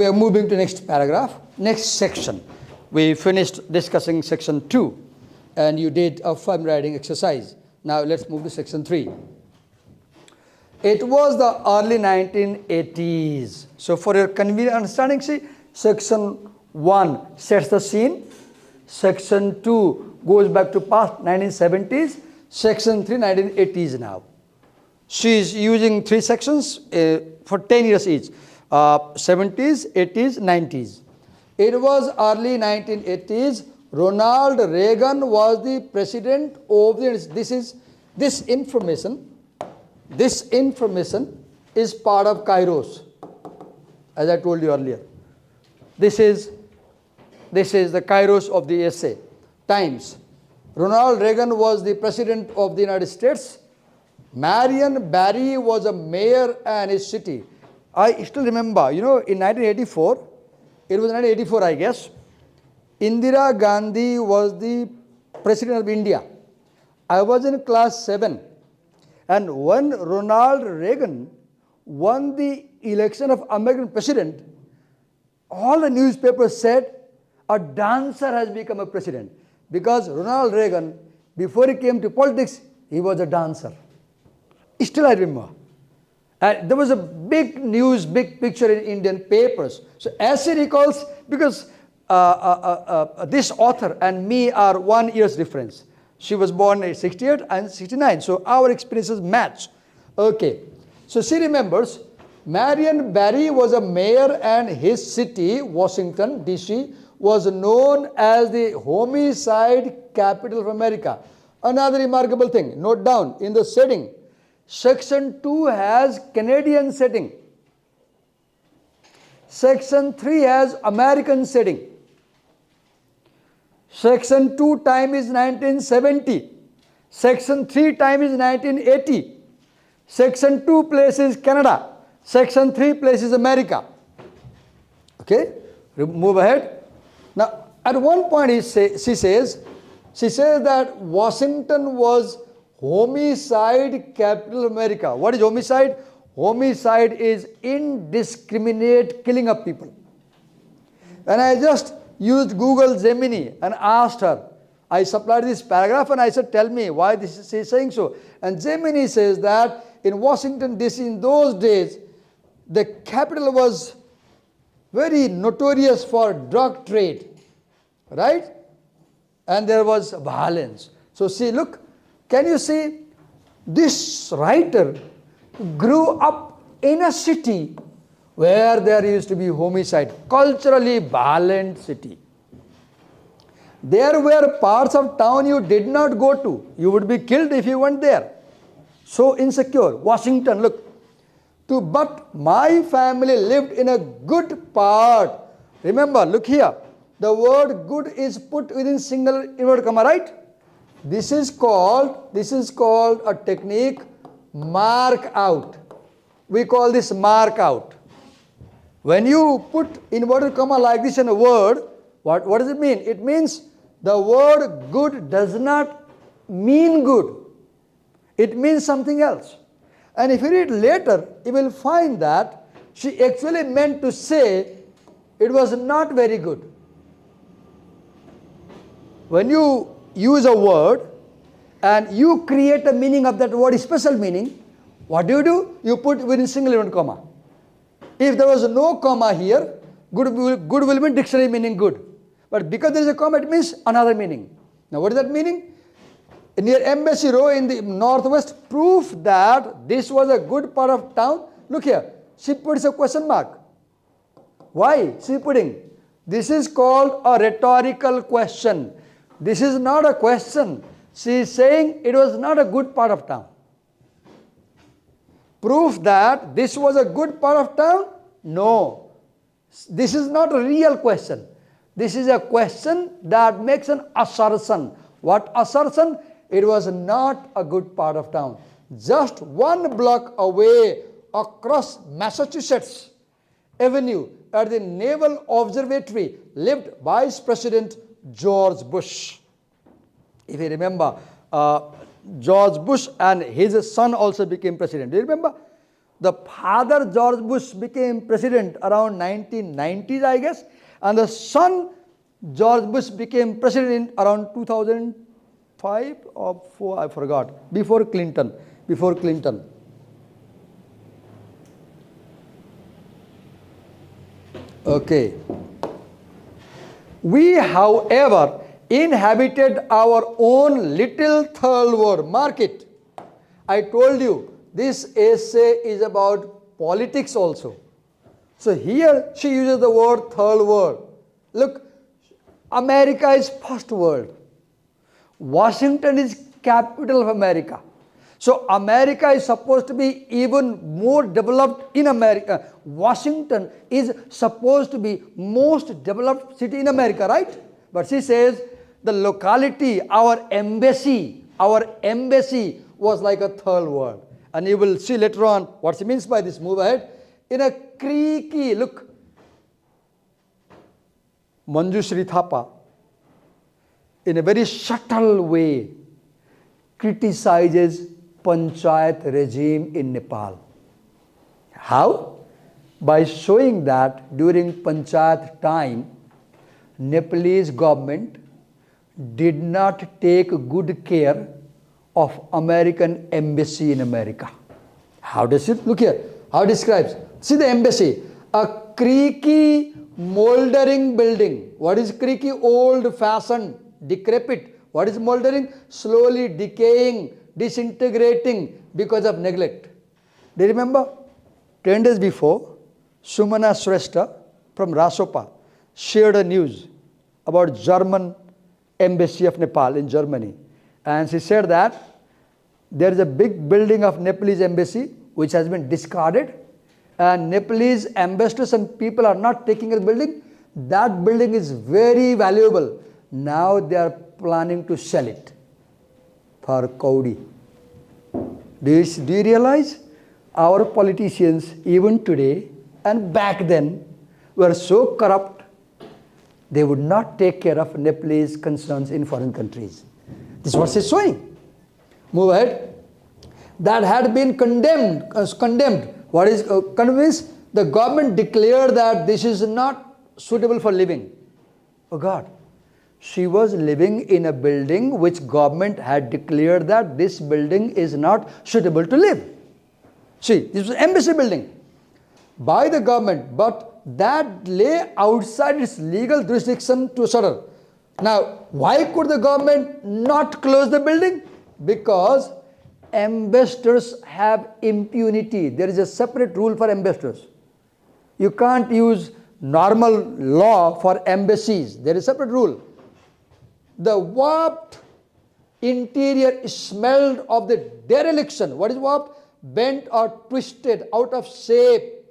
We are moving to next paragraph, next section. We finished discussing section 2 and you did a fun writing exercise. Now let's move to section 3. It was the early 1980s. So for your convenient understanding, see, section 1 sets the scene. Section 2 goes back to past 1970s. Section 3, 1980s now. She is using 3 sections for 10 years each. 70s, 80s, 90s. It was early 1980s. Ronald Reagan was the president of the... This information is part of Kairos, as I told you earlier. This is the Kairos of the essay. Times. Ronald Reagan was the president of the United States. Marion Barry was a mayor and his city. I still remember, in 1984, it was 1984 I guess, Indira Gandhi was the president of India. I was in class 7 and when Ronald Reagan won the election of American president, all the newspapers said a dancer has become a president because Ronald Reagan, before he came to politics, he was a dancer. Still I remember. There was a big news, big picture in Indian papers. So as he recalls, because this author and me are 1 year's difference. She was born in 68 and 69. So our experiences match. Okay. So she remembers Marion Barry was a mayor and his city, Washington, D.C., was known as the homicide capital of America. Another remarkable thing, note down in the setting. Section 2 has Canadian setting. Section 3 has American setting. Section 2 time is 1970. Section 3 time is 1980. Section 2 places Canada. Section 3 places America. Okay, move ahead. Now, at one point she says that Washington was homicide capital of America. What is homicide? Homicide is indiscriminate killing of people. And I just used Google Gemini and asked her. I supplied this paragraph and I said, tell me why this is saying so. And Gemini says that in Washington DC in those days, the capital was very notorious for drug trade, right? And there was violence. So see, look, can you see, this writer grew up in a city where there used to be homicide, culturally violent city. There were parts of town you did not go to. You would be killed if you went there. So insecure. Washington, look. But my family lived in a good part. Remember, look here. The word good is put within single inverted comma, right? This is called a technique, mark out. We call this mark out. When you put inverted comma like this in a word, what does it mean? It means the word good does not mean good. It means something else. And if you read later, you will find that she actually meant to say it was not very good. When you use a word and you create a meaning of that word, a special meaning, what do? You put within single inverted comma. If there was no comma here, good will mean dictionary meaning good. But because there is a comma, it means another meaning. Now what is that meaning? Near Embassy Row in the northwest, proof that this was a good part of town. Look here, she puts a question mark. Why she putting? This is called a rhetorical question. This is not a question. She is saying it was not a good part of town. Proof that this was a good part of town? No. This is not a real question. This is a question that makes an assertion. What assertion? It was not a good part of town. Just 1 block away across Massachusetts Avenue at the Naval Observatory lived Vice President George Bush. If you remember, George Bush and his son also became president. Do you remember? The father, George Bush, became president around 1990s, I guess, and the son, George Bush, became president in around 2005 or 4, I forgot, before Clinton. Okay. We, however, inhabited our own little third world. Mark it. I told you, this essay is about politics also. So here she uses the word third world. Look, America is first world. Washington is capital of America. So America is supposed to be even more developed in America. Washington is supposed to be most developed city in America, right? But she says the locality, our embassy was like a third world. And you will see later on what she means by this. Move ahead. In a creaky, look, Manjushri Thapa, in a very subtle way, criticizes Panchayat regime in Nepal. How? By showing that during Panchayat time, Nepalese government did not take good care of American embassy in America. How does it? Look here. How it describes. See the embassy. A creaky, moldering building. What is creaky? Old-fashioned, decrepit. What is moldering? Slowly decaying, disintegrating because of neglect. Do you remember? 10 days before, Sumana Shrestha from Rasopa shared a news about German embassy of Nepal in Germany. And she said that there is a big building of Nepalese embassy which has been discarded, and Nepalese ambassadors and people are not taking the building. That building is very valuable. Now they are planning to sell it for Kaudi. Do you realize? Our politicians, even today and back then, were so corrupt, they would not take care of Nepalese concerns in foreign countries. This is what she's showing. Move ahead. That had been condemned. What is convinced? The government declared that this is not suitable for living. Oh God. She was living in a building which government had declared that this building is not suitable to live. See, this was an embassy building by the government, but that lay outside its legal jurisdiction to shudder. Now, why could the government not close the building? Because ambassadors have impunity. There is a separate rule for ambassadors. You can't use normal law for embassies. There is a separate rule. The warped interior smelled of the dereliction. What is warped? Bent or twisted, out of shape.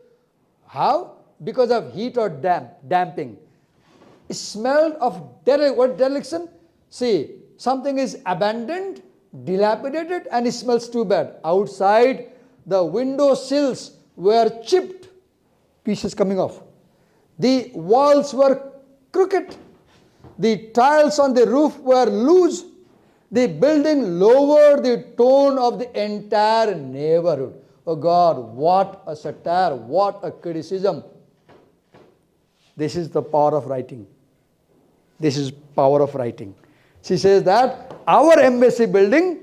How? Because of heat or damping. It smelled of dereliction? See, something is abandoned, dilapidated, and it smells too bad. Outside, the window sills were chipped, pieces coming off. The walls were crooked. The tiles on the roof were loose. The building lowered the tone of the entire neighborhood. Oh God, what a satire, what a criticism. This is the power of writing. This is power of writing. She says that our embassy building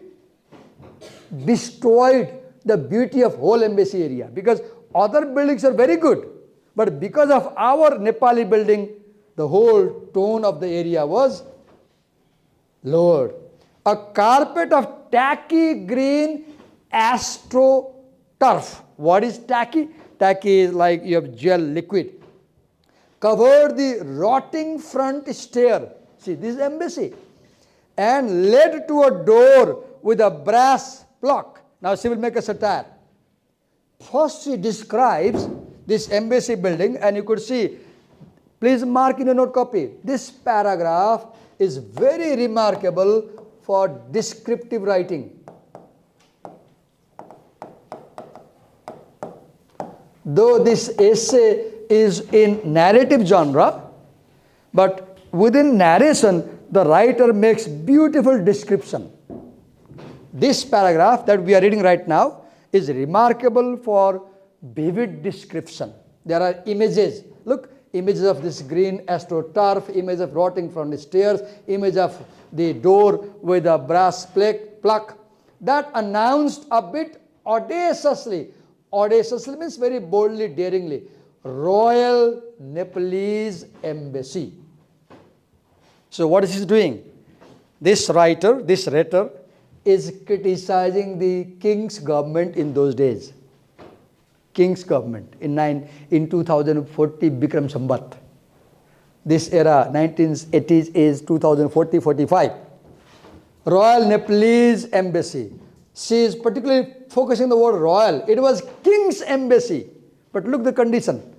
destroyed the beauty of whole embassy area, because other buildings are very good, but because of our Nepali building, the whole tone of the area was lowered. A carpet of tacky green astroturf. What is tacky? Tacky is like you have gel liquid. Covered the rotting front stair. See, this is embassy. And led to a door with a brass block. Now she will make a satire. First she describes this embassy building, and you could see, please mark in your note copy. This paragraph is very remarkable for descriptive writing. Though this essay is in narrative genre, but within narration, the writer makes beautiful description. This paragraph that we are reading right now is remarkable for vivid description. There are images. Look, images of this green astroturf, image of rotting from the stairs, image of the door with a brass pluck. That announced a bit audaciously. Audaciously means very boldly, daringly. Royal Nepalese Embassy. So what is he doing? This writer is criticizing the king's government in those days. King's government in 2040 Bikram Sambat. This era, 1980s, is 2040-45. Royal Nepalese Embassy. She is particularly focusing the word royal. It was king's embassy. But look the condition.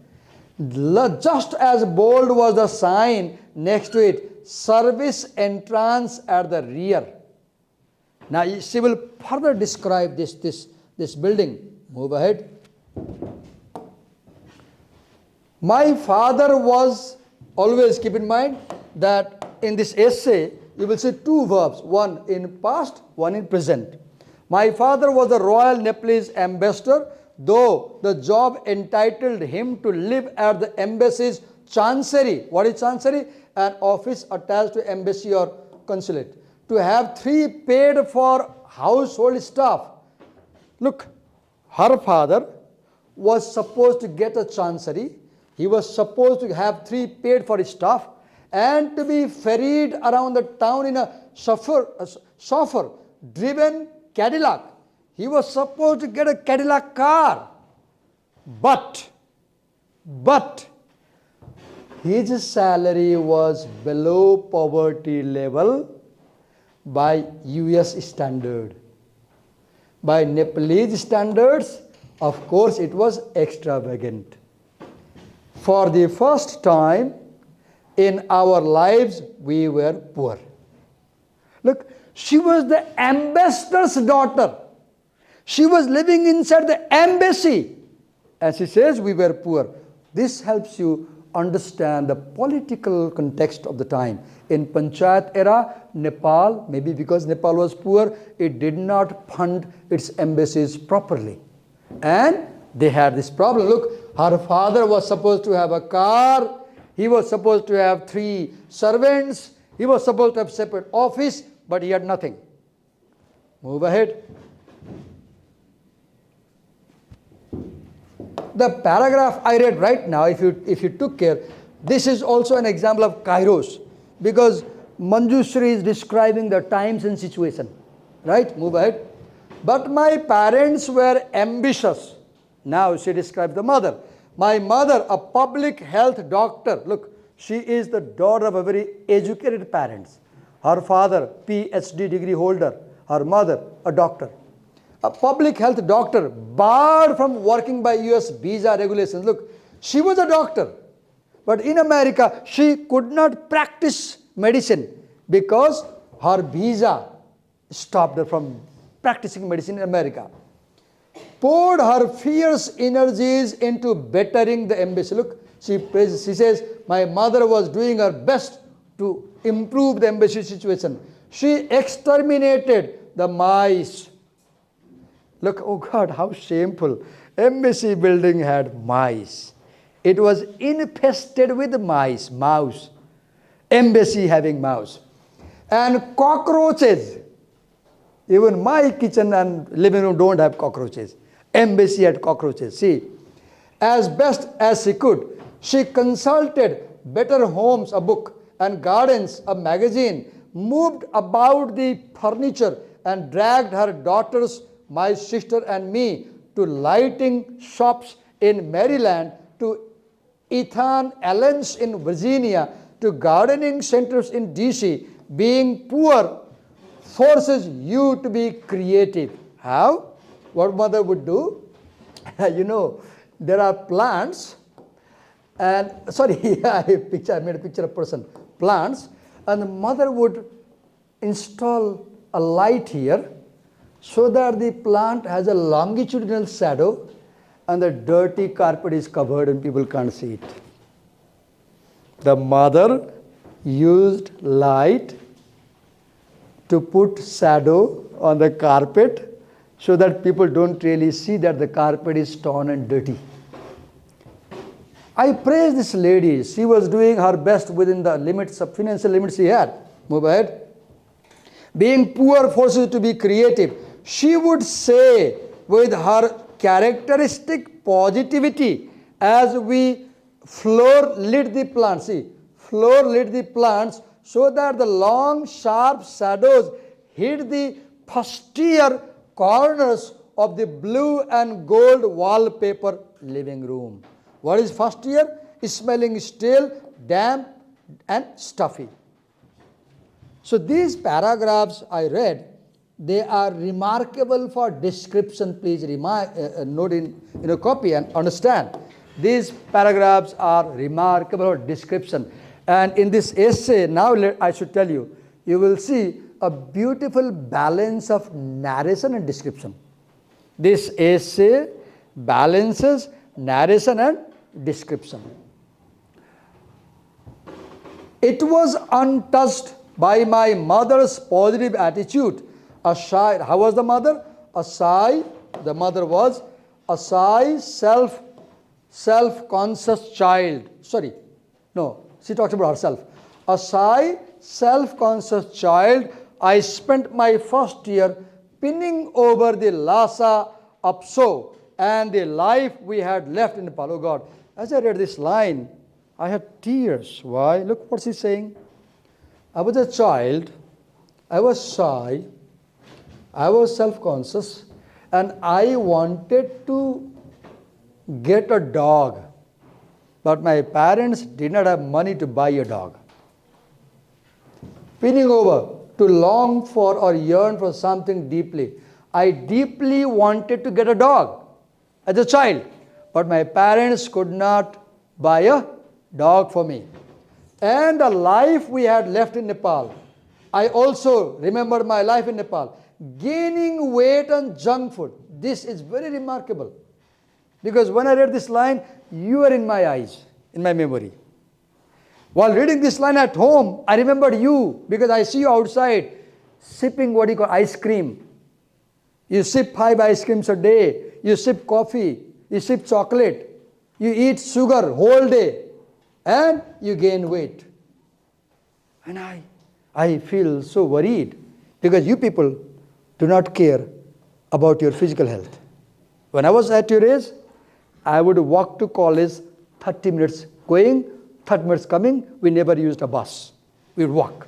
Just as bold was the sign next to it, service entrance at the rear. Now she will further describe this building. Move ahead. My father was, always keep in mind that in this essay you will see two verbs, one in past, one in present. My father was the Royal Nepalese ambassador, though the job entitled him to live at the embassy's chancery. What is chancery? An office attached to embassy or consulate. To have 3 paid for household staff. Look, her father was supposed to get a chancery. He was supposed to have 3 paid for his staff and to be ferried around the town in a chauffeur-driven Cadillac. He was supposed to get a Cadillac car. But his salary was below poverty level by US standard. By Nepalese standards, of course, it was extravagant. For the first time in our lives, we were poor. Look, she was the ambassador's daughter. She was living inside the embassy. And she says we were poor. This helps you understand the political context of the time. In Panchayat era, Nepal, maybe because Nepal was poor, it did not fund its embassies properly. And they had this problem. Look, her father was supposed to have a car. He was supposed to have 3 servants. He was supposed to have separate office, but he had nothing. Move ahead. The paragraph I read right now, if you took care, this is also an example of kairos, because Manjushri is describing the times and situation. Right? Move ahead. But my parents were ambitious. Now she describes the mother. My mother, a public health doctor. Look, she is the daughter of a very educated parents. Her father, PhD degree holder. Her mother, a doctor. A public health doctor, barred from working by US visa regulations. Look, she was a doctor. But in America, she could not practice medicine because her visa stopped her from practicing medicine in America. Poured her fierce energies into bettering the embassy. Look, she says, my mother was doing her best to improve the embassy situation. She exterminated the mice. Look, oh God, how shameful. Embassy building had mice. It was infested with mice, mouse. Embassy having mouse. And cockroaches. Even my kitchen and living room don't have cockroaches. Embassy had cockroaches. See, as best as she could, she consulted Better Homes, a book, and Gardens, a magazine, moved about the furniture and dragged her daughters, my sister and me, to lighting shops in Maryland, to Ethan Allen's in Virginia, to gardening centers in DC. Being poor forces you to be creative. How? What mother would do? You know, there are plants, and sorry, I made a picture of person. Plants, and the mother would install a light here so that the plant has a longitudinal shadow and the dirty carpet is covered and people can't see it. The mother used light to put shadow on the carpet so that people don't really see that the carpet is torn and dirty. I praise this lady. She was doing her best within the limits of financial limits she had. Move ahead. Being poor forces you to be creative. She would say with her characteristic positivity as we floor lit the plants. See, floor lit the plants so that the long sharp shadows hid the posterior corners of the blue and gold wallpaper living room. What is first year? Smelling stale, damp and stuffy. So these paragraphs I read, they are remarkable for description. Please note in a copy and understand. These paragraphs are remarkable for description. And in this essay, now I should tell you, you will see a beautiful balance of narration and description. This essay balances narration and description. It was untouched by my mother's positive attitude. A shy, how was the mother? A shy, the mother was a shy, self-conscious child. Sorry, no, she talks about herself. A shy, self-conscious child. I spent my first year pinning over the Lhasa Apso and the life we had left in Nepal. Oh God, as I read this line, I had tears. Why? Look what she's saying. I was a child, I was shy, I was self-conscious, and I wanted to get a dog. But my parents did not have money to buy a dog. Pinning over, to long for or yearn for something deeply. I deeply wanted to get a dog as a child, but my parents could not buy a dog for me. And the life we had left in Nepal. I also remembered my life in Nepal. Gaining weight on junk food. This is very remarkable. Because when I read this line, you are in my eyes, in my memory. While reading this line at home, I remembered you because I see you outside sipping what you call ice cream. You sip 5 ice creams a day. You sip coffee. You sip chocolate. You eat sugar whole day. And you gain weight. And I feel so worried because you people do not care about your physical health. When I was at your age, I would walk to college 30 minutes going, 30 minutes coming. We never used a bus. We would walk.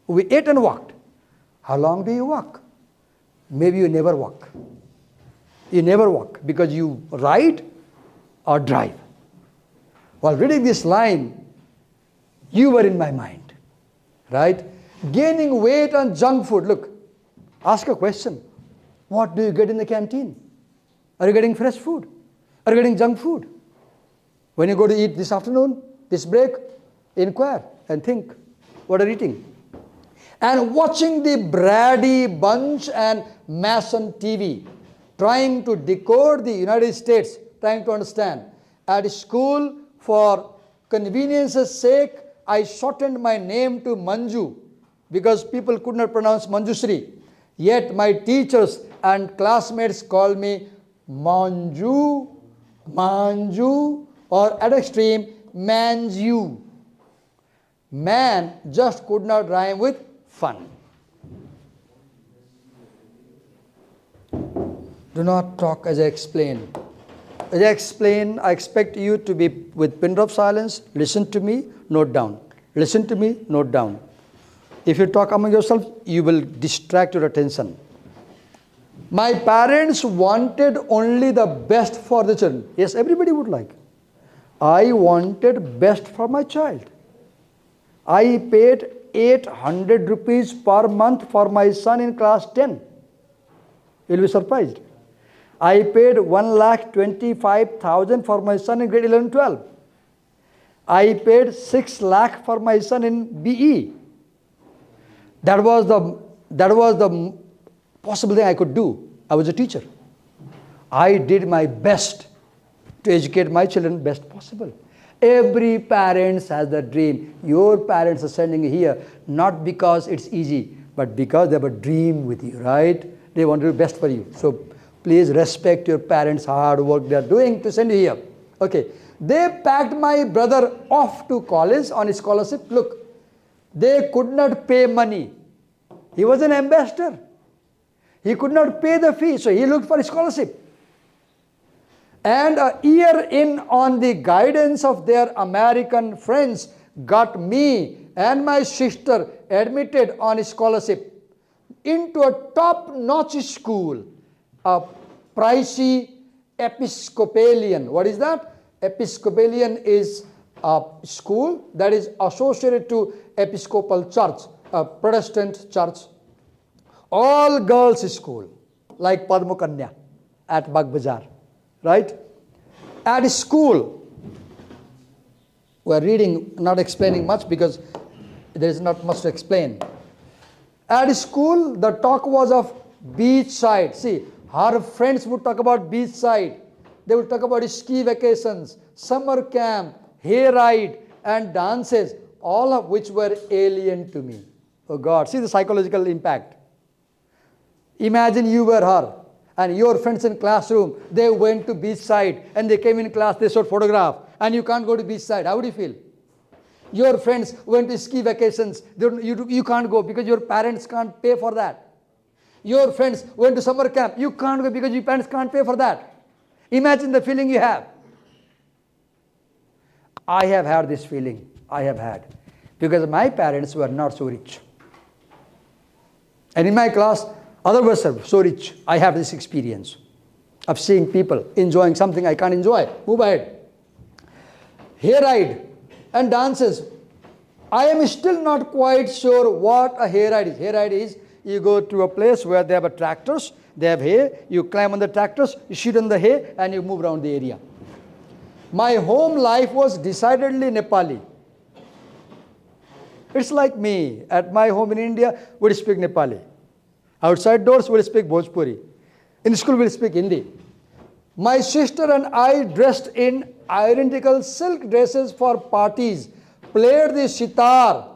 We ate and walked. How long do you walk? Maybe you never walk. You never walk because you ride or drive. While reading this line, you were in my mind, right? Gaining weight on junk food. Look, ask a question. What do you get in the canteen? Are you getting fresh food? Are you getting junk food? When you go to eat this afternoon, this break, inquire and think, what are you eating? And watching the Brady Bunch and Mason TV, trying to decode the United States, trying to understand. At school, for convenience's sake, I shortened my name to Manju because people could not pronounce Manjushri. Yet my teachers and classmates called me Manju, or at extreme, Manju. Man just could not rhyme with fun. Do not talk as I explain. As I explain, I expect you to be with pin drop silence. Listen to me, note down. Listen to me, note down. If you talk among yourselves, you will distract your attention. My parents wanted only the best for the children. Yes, everybody would like. I wanted best for my child. I paid 800 rupees per month for my son in class 10. You'll be surprised. I paid 1,25,000 for my son in grade 11-12. I paid 6 lakh for my son in BE. That was the possible thing I could do. I was a teacher. I did my best to educate my children best possible. Every parent has that dream. Your parents are sending you here not because it's easy, but because they have a dream with you, right? They want to do best for you. So please respect your parents' hard work they are doing to send you here. Okay. They packed my brother off to college on a scholarship. Look, they could not pay money. He was an ambassador. He could not pay the fee, so he looked for a scholarship. And a year in, on the guidance of their American friends, got me and my sister admitted on a scholarship into a top-notch school, a pricey Episcopalian. What is that? Episcopalian is a school that is associated to Episcopal Church, a Protestant church. All girls school, like Padma Kanya at Bagbazar, right? At school, we are reading, not explaining much because there is not much to explain. At school, the talk was of beach side. See, her friends would talk about beach side. They would talk about ski vacations, summer camp, hayride, and dances, all of which were alien to me. Oh God, see the psychological impact. Imagine you were her, and your friends in classroom, they went to beach side, and they came in class, they showed photograph, and you can't go to beach side. How would you feel? Your friends went to ski vacations, you can't go because your parents can't pay for that. Your friends went to summer camp, you can't go because your parents can't pay for that. Imagine the feeling you have. I have had this feeling, I have had, because my parents were not so rich. And in my class, others were so rich. I have this experience of seeing people enjoying something I can't enjoy. Move ahead. Hayride and dances. I am still not quite sure what a hayride is. Hayride is you go to a place where they have tractors, they have hay, you climb on the tractors, you sit on the hay, and you move around the area. My home life was decidedly Nepali. It's like me. At my home in India, we speak Nepali. Outside doors, we'll speak Bhojpuri. In school, we'll speak Hindi. My sister and I dressed in identical silk dresses for parties, played the sitar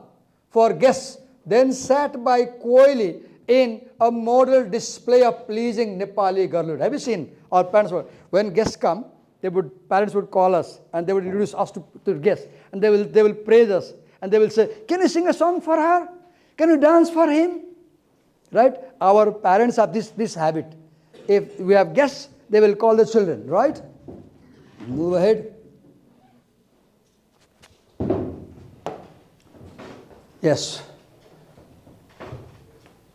for guests, then sat by coyly in a model display of pleasing Nepali girlhood. Have you seen our parents? When guests come, parents would call us and they would introduce us to guests, and they will praise us, and they will say, "Can you sing a song for her? Can you dance for him?" Right? Our parents have this habit. If we have guests, they will call the children, right? Move ahead. Yes.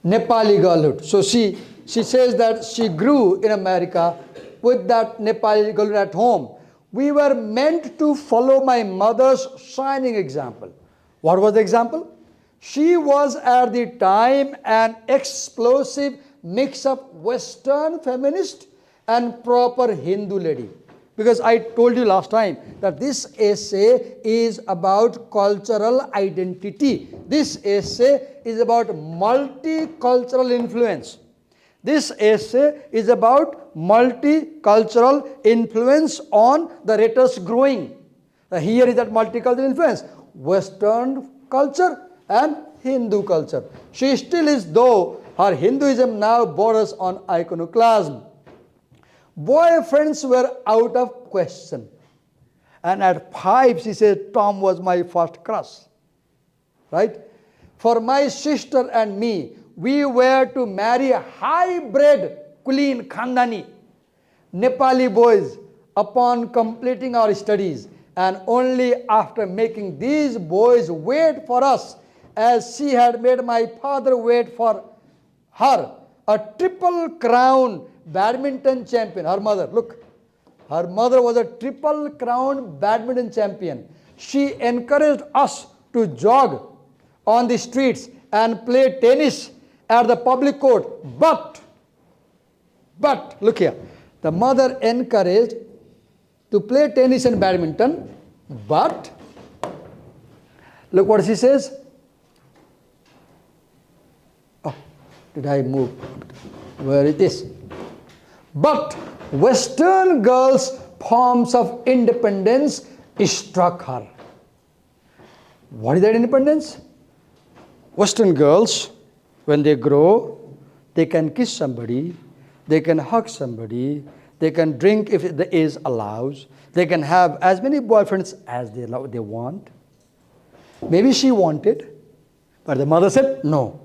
Nepali girlhood. So she says that she grew in America with that Nepali girlhood at home. We were meant to follow my mother's shining example. What was the example? She was at the time an explosive mix of Western feminist and proper Hindu lady. Because I told you last time that this essay is about cultural identity. This essay is about multicultural influence. This essay is about multicultural influence on the writer's growing. Here is that multicultural influence. Western culture and Hindu culture. She still is, though her Hinduism now borders on iconoclasm. Boyfriends were out of question. And at 5, she said, Tom was my first crush. Right? For my sister and me, we were to marry a high-bred Kulin Khandani, Nepali boys upon completing our studies, and only after making these boys wait for us, as she had made my father wait for her, a triple crown badminton champion. Her mother, look, her mother was a triple crown badminton champion. She encouraged us to jog on the streets and play tennis at the public court. But, look here, the mother encouraged to play tennis and badminton, but, look what she says. Oh, did I move? Where it is? But Western girls' forms of independence struck her. What is that independence? Western girls, when they grow, They can kiss somebody, they can hug somebody, they can drink if the age allows, they can have as many boyfriends as they want. Maybe she wanted, but the mother said no.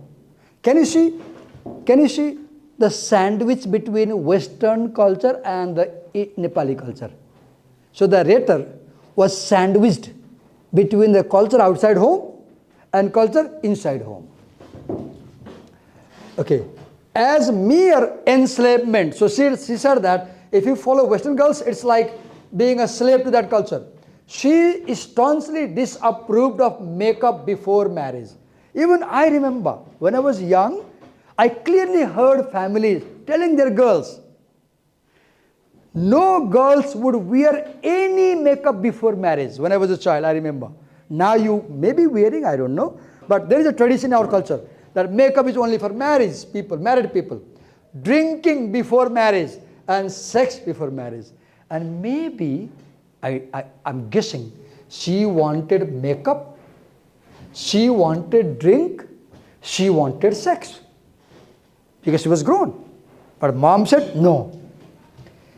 Can you see the sandwich between Western culture and the Nepali culture? So the writer was sandwiched between the culture outside home and culture inside home. Okay. As mere enslavement. So she said that if you follow Western girls, it's like being a slave to that culture. She staunchly disapproved of makeup before marriage. Even I remember when I was young, I clearly heard families telling their girls, no girls would wear any makeup before marriage. When I was a child, I remember. Now you may be wearing, I don't know. But there is a tradition in our culture that makeup is only for married people. Drinking before marriage and sex before marriage. And maybe, I'm guessing, she wanted makeup, she wanted drink, she wanted sex. Because she was grown. But mom said no.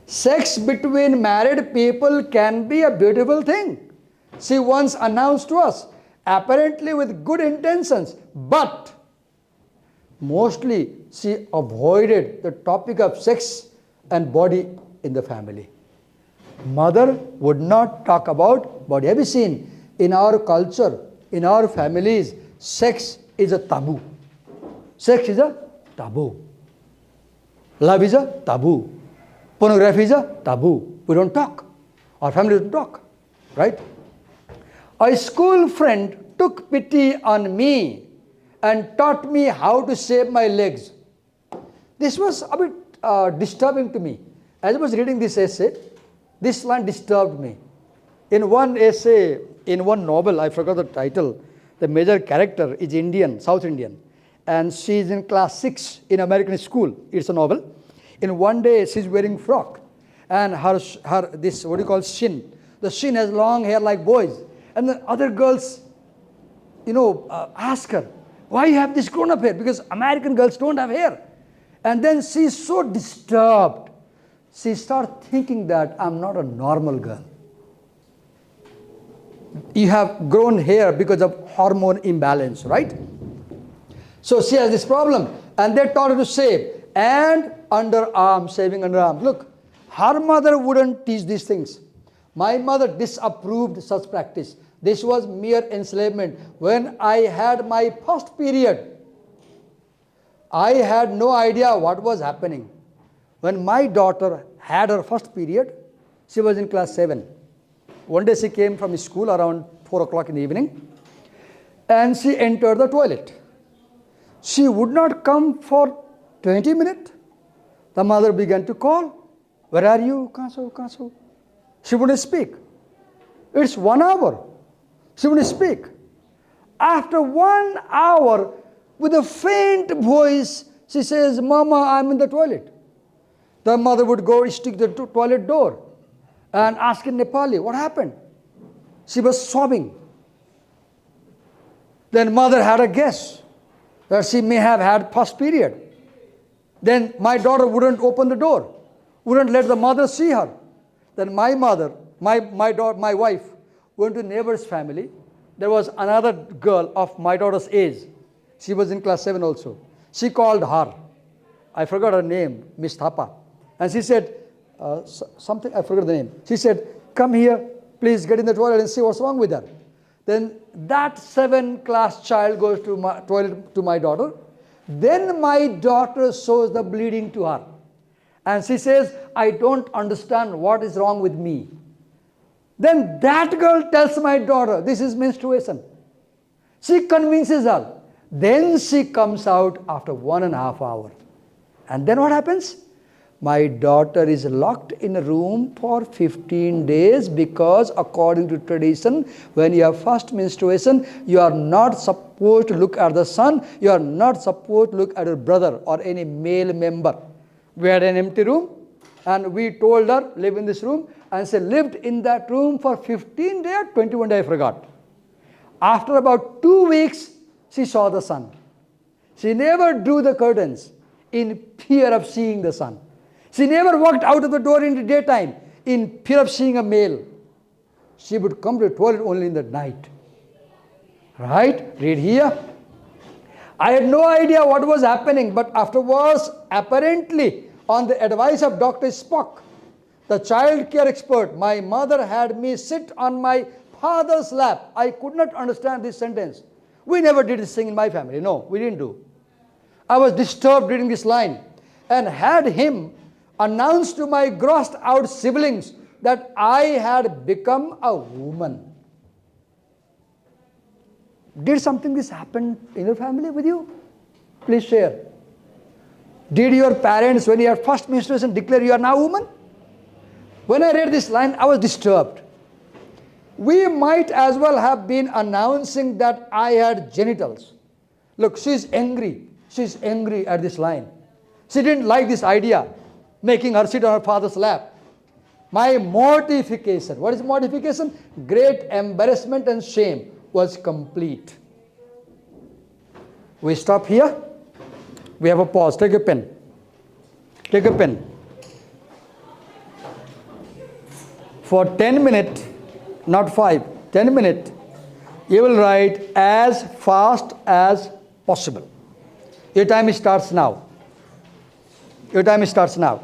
Sex between married people can be a beautiful thing. She once announced to us, apparently with good intentions, but mostly she avoided the topic of sex and body in the family. Mother would not talk about body. Have you seen in our culture, in our families, sex is a taboo. Sex is a taboo. Love is a taboo. Pornography is a taboo. We don't talk. Our family don't talk. Right? A school friend took pity on me and taught me how to shave my legs. This was a bit disturbing to me. As I was reading this essay, this line disturbed me. In one essay, in one novel, I forgot the title, the major character is Indian, South Indian. And she is in class 6 in American school. It's a novel. In one day, she's wearing frock. And her this, what do you call, shin. The shin has long hair like boys. And the other girls, ask her, why you have this grown-up hair? Because American girls don't have hair. And then she's so disturbed. She starts thinking that I'm not a normal girl. You have grown hair because of hormone imbalance, right? So she has this problem. And they taught her to shave. And underarm, shaving underarm. Look, her mother wouldn't teach these things. My mother disapproved such practice. This was mere enslavement. When I had my first period, I had no idea what was happening. When my daughter had her first period, she was in class 7. One day she came from school around 4 o'clock in the evening, and she entered the toilet. She would not come for 20 minutes. The mother began to call. Where are you? Kaso, Kaso. She wouldn't speak. It's 1 hour. She wouldn't speak. After 1 hour, with a faint voice, she says, Mama, I'm in the toilet. The mother would go stick the toilet door and ask in Nepali, what happened? She was sobbing. Then mother had a guess that she may have had first period. Then my daughter wouldn't open the door, wouldn't let the mother see her. Then my mother, my wife, went to neighbor's family. There was another girl of my daughter's age. She was in class 7 also. She called her. I forgot her name, Miss Thapa. And she said, something, I forgot the name. She said, come here, please get in the toilet and see what's wrong with her. Then that 7th class child goes to my toilet to my daughter. Then my daughter shows the bleeding to her. And she says, I don't understand what is wrong with me. Then that girl tells my daughter, this is menstruation. She convinces her. Then she comes out after 1.5 hours. And then what happens? My daughter is locked in a room for 15 days because according to tradition, when you have first menstruation, you are not supposed to look at the son, you are not supposed to look at your brother or any male member. We had an empty room and we told her, live in this room, and she lived in that room for 15 days, 21 days, I forgot. After about 2 weeks, she saw the sun. She never drew the curtains. in fear of seeing the sun. She never walked out of the door in the daytime in fear of seeing a male. She would come to the toilet only in the night. Right? Read here. I had no idea what was happening, but afterwards, apparently, on the advice of Dr. Spock, the child care expert, my mother had me sit on my father's lap. I could not understand this sentence. We never did this thing in my family. No, we didn't do. I was disturbed reading this line and had him announce to my grossed out siblings that I had become a woman. Did something this happen in your family with you? Please share. Did your parents, when you had first menstruation, declare you are now a woman? When I read this line, I was disturbed. We might as well have been announcing that I had genitals. Look, she's angry. She's angry at this line. She didn't like this idea, making her sit on her father's lap. My mortification, what is mortification? Great embarrassment and shame was complete. We stop here. We have a pause. Take a pen. Take a pen. For 10 minutes, not 5, 10 minutes, you will write as fast as possible. Your time starts now. Your time starts now.